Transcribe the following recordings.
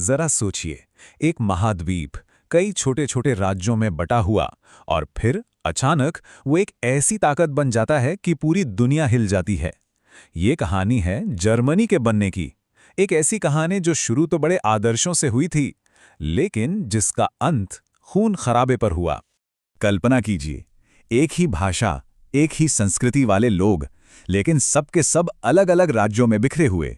जरा सोचिए, एक महाद्वीप कई छोटे छोटे राज्यों में बटा हुआ, और फिर अचानक वो एक ऐसी ताकत बन जाता है कि पूरी दुनिया हिल जाती है। ये कहानी है जर्मनी के बनने की। एक ऐसी कहानी जो शुरू तो बड़े आदर्शों से हुई थी, लेकिन जिसका अंत खून खराबे पर हुआ। कल्पना कीजिए, एक ही भाषा, एक ही संस्कृति वाले लोग, लेकिन सब के सब अलग अलग राज्यों में बिखरे हुए।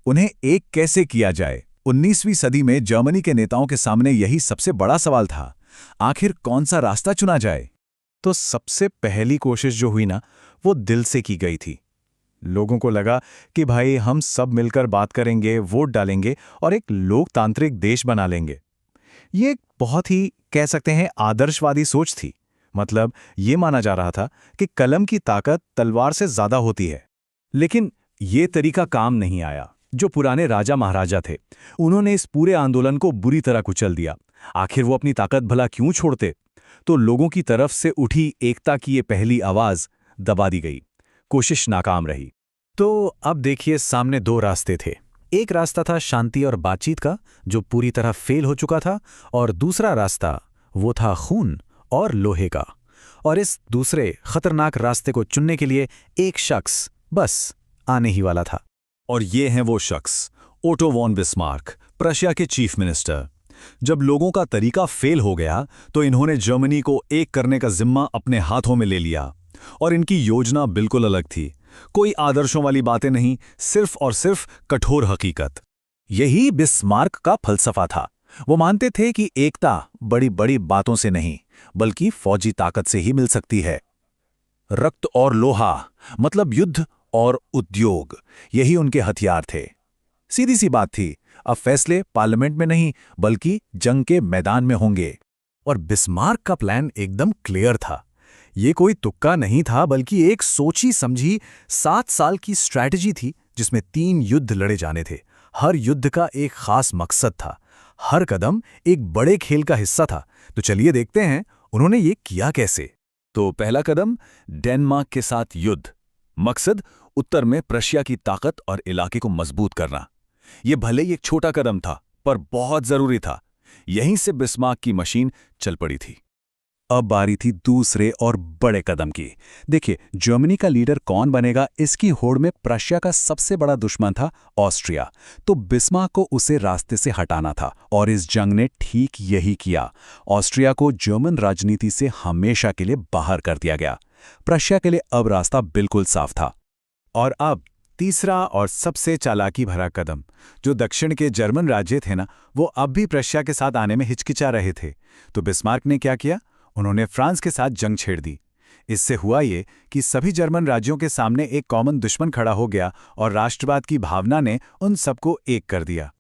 उन्हें एक कैसे किया जाए? 19वीं सदी में जर्मनी के नेताओं के सामने यही सबसे बड़ा सवाल था। आखिर कौन सा रास्ता चुना जाए? तो सबसे पहली कोशिश जो हुई ना, वो दिल से की गई थी। लोगों को लगा कि भाई हम सब मिलकर बात करेंगे, वोट डालेंगे और एक लोकतांत्रिक देश बना लेंगे। ये एक बहुत ही कह सकते हैं आदर्शवादी सोच थी। मतलब ये माना जा रहा था कि कलम की ताकत तलवार से ज्यादा होती है। लेकिन ये तरीका काम नहीं आया। जो पुराने राजा महाराजा थे, उन्होंने इस पूरे आंदोलन को बुरी तरह कुचल दिया। आखिर वो अपनी ताकत भला क्यों छोड़ते? तो लोगों की तरफ से उठी एकता की ये पहली आवाज दबा दी गई। कोशिश नाकाम रही। तो अब देखिए, सामने दो रास्ते थे। एक रास्ता था शांति और बातचीत का, जो पूरी तरह फेल हो चुका था, और दूसरा रास्ता वो था खून और लोहे का। और इस दूसरे खतरनाक रास्ते को चुनने के लिए एक शख्स बस आने ही वाला था। और ये हैं वो शख्स, ओटो वॉन बिस्मार्क, प्रशिया के चीफ मिनिस्टर। जब लोगों का तरीका फेल हो गया, तो इन्होंने जर्मनी को एक करने का जिम्मा अपने हाथों में ले लिया। और इनकी योजना बिल्कुल अलग थी। कोई आदर्शों वाली बातें नहीं, सिर्फ और सिर्फ कठोर हकीकत। यही बिस्मार्क का फलसफा था। वो मानते थे कि एकता बड़ी बड़ी बातों से नहीं, बल्कि फौजी ताकत से ही मिल सकती है। रक्त और लोहा, मतलब युद्ध और उद्योग, यही उनके हथियार थे। सीधी सी बात थी, अब फैसले पार्लियामेंट में नहीं, बल्कि जंग के मैदान में होंगे। और बिस्मार्क का प्लान एकदम क्लियर था। ये कोई तुक्का नहीं था, बल्कि एक सोची समझी 7 साल की स्ट्रैटेजी थी, जिसमें 3 युद्ध लड़े जाने थे। हर युद्ध का एक खास मकसद था। हर कदम एक बड़े खेल का हिस्सा था। तो चलिए देखते हैं उन्होंने ये किया कैसे। तो पहला कदम, डेनमार्क के साथ युद्ध। मकसद, उत्तर में प्रशिया की ताकत और इलाके को मजबूत करना। यह भले ही एक छोटा कदम था, पर बहुत जरूरी था। यहीं से बिस्मार्क की मशीन चल पड़ी थी। अब बारी थी दूसरे और बड़े कदम की। देखिए, जर्मनी का लीडर कौन बनेगा, इसकी होड़ में प्रशिया का सबसे बड़ा दुश्मन था ऑस्ट्रिया। तो बिस्मार्क को उसे रास्ते से हटाना था, और इस जंग ने ठीक यही किया। ऑस्ट्रिया को जर्मन राजनीति से हमेशा के लिए बाहर कर दिया गया। प्रशिया के लिए अब रास्ता बिल्कुल साफ था। और अब तीसरा और सबसे चालाकी भरा कदम, जो दक्षिण के जर्मन राज्य थे ना, वो अब भी प्रशिया के साथ आने में हिचकिचा रहे थे। तो बिस्मार्क ने क्या किया? उन्होंने फ्रांस के साथ जंग छेड़ दी। इससे हुआ ये कि सभी जर्मन राज्यों के सामने एक कॉमन दुश्मन खड़ा हो गया, और राष्ट्रवाद की भावना ने उन सबको एक कर दिया।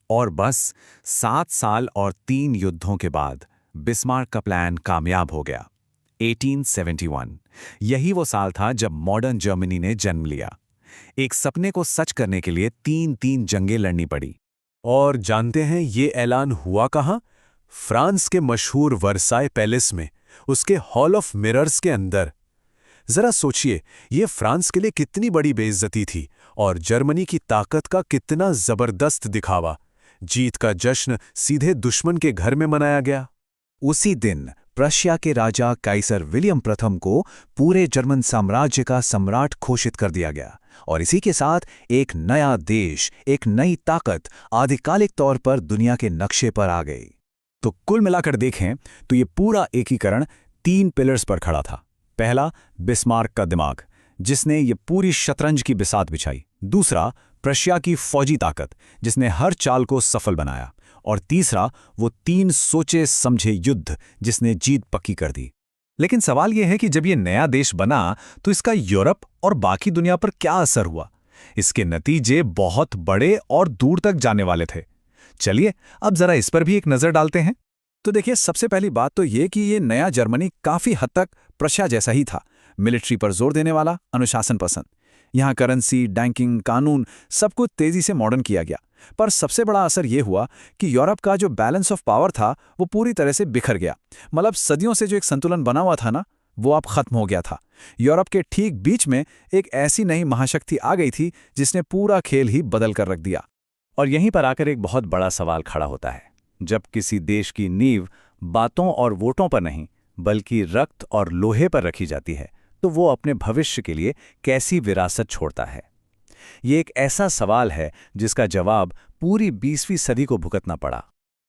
और बस 7 साल और 3 युद्धों के बाद बिस्मार्क का प्लान कामयाब हो गया। 1871 यही वो साल था जब मॉडर्न जर्मनी ने जन्म लिया। एक सपने को सच करने के लिए 3 जंगें लड़नी पड़ी। और जानते हैं ये ऐलान हुआ कहाँ? फ्रांस के मशहूर वर्साई पैलेस में, उसके हॉल ऑफ मिरर्स के अंदर। जरा सोचिए, ये फ्रांस के लिए कितनी बड़ी बेइज्जती थी, और जर्मनी की ताकत का कितना जबरदस्त दिखावा। जीत का जश्न सीधे दुश्मन के घर में मनाया गया। उसी दिन प्रशिया के राजा काइसर विलियम प्रथम को पूरे जर्मन साम्राज्य का सम्राट घोषित कर दिया गया। और इसी के साथ एक नया देश, एक नई ताकत आधिकारिक तौर पर दुनिया के नक्शे पर आ गई। तो कुल मिलाकर देखें तो ये पूरा एकीकरण 3 पिलर्स पर खड़ा था। पहला, बिस्मार्क का दिमाग, जिसने ये पूरी शतरंज की बिसात बिछाई। दूसरा, प्रशिया की फौजी ताकत, जिसने हर चाल को सफल बनाया। और तीसरा, वो 3 सोचे समझे युद्ध, जिसने जीत पक्की कर दी। लेकिन सवाल यह है कि जब ये नया देश बना, तो इसका यूरोप और बाकी दुनिया पर क्या असर हुआ? इसके नतीजे बहुत बड़े और दूर तक जाने वाले थे। चलिए अब जरा इस पर भी एक नजर डालते हैं। तो देखिए, सबसे पहली बात तो ये कि ये नया जर्मनी काफी हद तक प्रशिया जैसा ही था। मिलिट्री पर जोर देने वाला, अनुशासन पसंद। यहाँ करेंसी, बैंकिंग, कानून, सब कुछ तेजी से मॉडर्न किया गया। पर सबसे बड़ा असर यह हुआ कि यूरोप का जो बैलेंस ऑफ पावर था, वो पूरी तरह से बिखर गया। मतलब सदियों से जो एक संतुलन बना हुआ था ना, वो अब खत्म हो गया था। यूरोप के ठीक बीच में एक ऐसी नई महाशक्ति आ गई थी, जिसने पूरा खेल ही बदल कर रख दिया। और यहीं पर आकर एक बहुत बड़ा सवाल खड़ा होता है। जब किसी देश की नींव बातों और वोटों पर नहीं बल्कि रक्त और लोहे पर रखी जाती है, तो वो अपने भविष्य के लिए कैसी विरासत छोड़ता है? ये एक ऐसा सवाल है जिसका जवाब पूरी 20वीं सदी को भुगतना पड़ा।